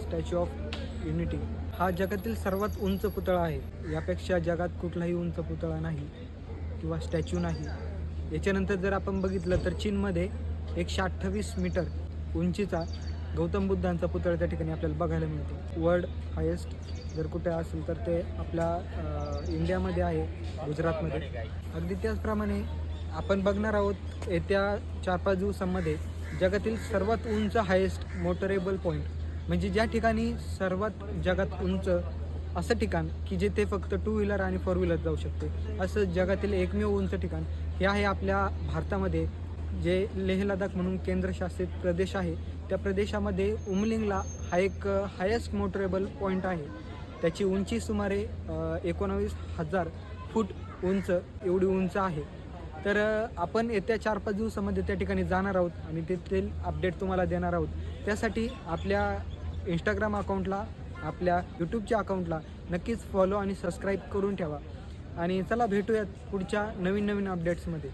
Statue of unity हा जगातील सर्वात उंच पुतळा आहे. यापेक्षा जगात कुठलाही उंच पुतळा नाही किंवा स्टॅच्यू नाही. याच्यानंतर जर आपण बघितलं तर चीनमध्ये 128 मीटर उंचीचा गौतम बुद्धांचा पुतळा त्या ठिकाणी आपल्याला बघायला मिळतो. वर्ल्ड हायेस्ट जर कुठे असेल तर ते आपल्या इंडियामध्ये आहे, गुजरातमध्ये. अगदी त्याचप्रमाणे आपण बघणार आहोत येत्या 4-5 दिवसांमध्ये जगातील सर्वात उंच हायेस्ट मोटरेबल पॉईंट, म्हणजे ज्या ठिकाणी सर्वात जगात उंच असं ठिकाण की जिथे फक्त 2 व्हीलर आणि 4 व्हीलर जाऊ शकते, असं जगातील एकमेव उंच ठिकाण हे आहे आपल्या भारतामध्ये, जे लेह लडाख म्हणून केंद्रशासित प्रदेश आहे. त्या प्रदेशामध्ये उमलिंगला हा एक हायेस्ट मोटरेबल पॉईंट आहे. त्याची उंची सुमारे 19,000 फूट उंच एवढी उंच आहे. तर आपण येत्या 4-5 दिवसामध्ये त्या ठिकाणी जाणार आहोत आणि तेथील अपडेट तुम्हाला देणार आहोत. त्यासाठी आपल्या इंस्टाग्राम अकाउंटला, आपल्या यूट्यूबच्या अकाउंटला नक्कीच फॉलो आणि सबस्क्राईब करून ठेवा. आणि चला भेटूयात पुढच्या नवीन अपडेट्समध्ये.